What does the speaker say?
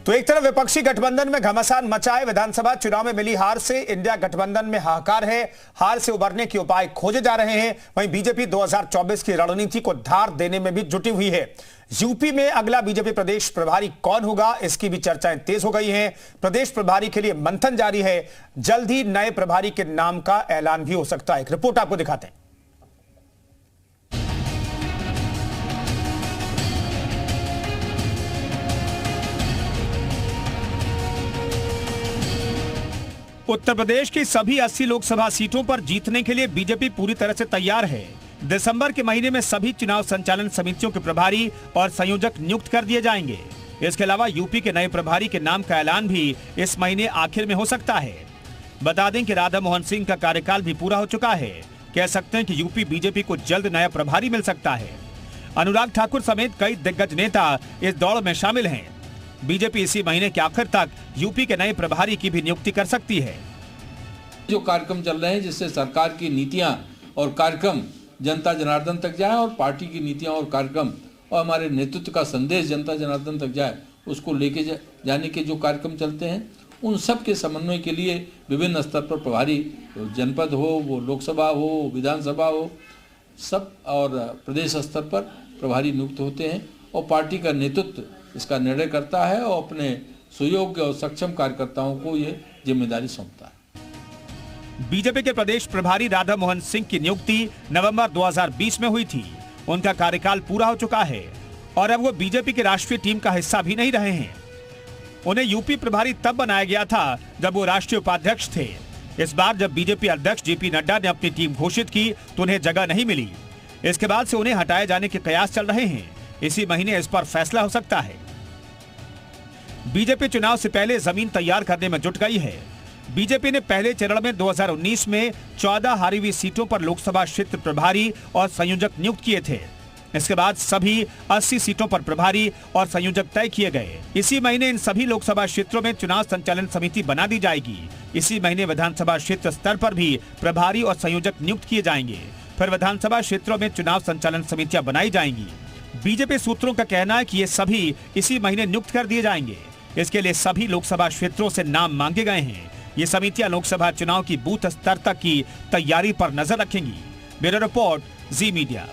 तो एक तरफ विपक्षी गठबंधन में घमासान मचाए, विधानसभा चुनाव में मिली हार से इंडिया गठबंधन में हाहाकार है। हार से उबरने के उपाय खोजे जा रहे हैं। वहीं बीजेपी 2024 की रणनीति को धार देने में भी जुटी हुई है। यूपी में अगला बीजेपी प्रदेश प्रभारी कौन होगा, इसकी भी चर्चाएं तेज हो गई हैं। प्रदेश प्रभारी के लिए मंथन जारी है। जल्द ही नए प्रभारी के नाम का ऐलान भी हो सकता है। एक रिपोर्ट आपको दिखाते हैं। उत्तर प्रदेश की सभी 80 लोकसभा सीटों पर जीतने के लिए बीजेपी पूरी तरह से तैयार है। दिसंबर के महीने में सभी चुनाव संचालन समितियों के प्रभारी और संयोजक नियुक्त कर दिए जाएंगे। इसके अलावा यूपी के नए प्रभारी के नाम का ऐलान भी इस महीने आखिर में हो सकता है। बता दें कि राधा मोहन सिंह का कार्यकाल भी पूरा हो चुका है। कह सकते हैं कि यूपी बीजेपी को जल्द नया प्रभारी मिल सकता है। अनुराग ठाकुर समेत कई दिग्गज नेता इस दौड़ में शामिल हैं। बीजेपी इसी महीने के आखिर तक यूपी के नए प्रभारी की भी नियुक्ति कर सकती है। जो कार्यक्रम चल रहे हैं जिससे सरकार की नीतियां और कार्यक्रम जनता जनार्दन तक जाए और पार्टी की नीतियां और कार्यक्रम और हमारे नेतृत्व का संदेश जनता जनार्दन तक जाए, उसको लेके जाने के जो कार्यक्रम चलते हैं उन सब के समन्वय के लिए विभिन्न स्तर पर प्रभारी, जनपद हो, वो लोकसभा हो, विधानसभा हो, सब और प्रदेश स्तर पर प्रभारी नियुक्त होते हैं और पार्टी का नेतृत्व इसका निर्णय करता है और अपने सुयोग्य और सक्षम कार्यकर्ताओं को ये जिम्मेदारी सौंपता है। बीजेपी के प्रदेश प्रभारी राधा मोहन सिंह की नियुक्ति नवंबर 2020 में हुई थी। उनका कार्यकाल पूरा हो चुका है और अब वो बीजेपी की राष्ट्रीय टीम का हिस्सा भी नहीं रहे हैं। उन्हें यूपी प्रभारी तब बनाया गया था जब वो राष्ट्रीय उपाध्यक्ष थे। इस बार जब बीजेपी अध्यक्ष जेपी नड्डा ने अपनी टीम घोषित की तो उन्हें जगह नहीं मिली। इसके बाद से उन्हें हटाए जाने के कयास चल रहे हैं। इसी महीने इस पर फैसला हो सकता है। बीजेपी चुनाव से पहले जमीन तैयार करने में जुट गई है। बीजेपी ने पहले चरण में 2019 में 14 हारी हुई सीटों पर लोकसभा क्षेत्र प्रभारी और संयोजक नियुक्त किए थे। इसके बाद सभी 80 सीटों पर प्रभारी और संयोजक तय किए गए। इसी महीने इन सभी लोकसभा क्षेत्रों में चुनाव संचालन समिति बना दी जाएगी। इसी महीने विधानसभा क्षेत्र स्तर पर भी प्रभारी और संयोजक नियुक्त किए जाएंगे। फिर विधानसभा क्षेत्रों में चुनाव संचालन समितियां बनाई जाएंगी। बीजेपी सूत्रों का कहना है कि ये सभी इसी महीने नियुक्त कर दिए जाएंगे। इसके लिए सभी लोकसभा क्षेत्रों से नाम मांगे गए हैं। ये समितियां लोकसभा चुनाव की बूथ स्तर तक की तैयारी पर नजर रखेंगी। ब्यूरो रिपोर्ट, जी मीडिया।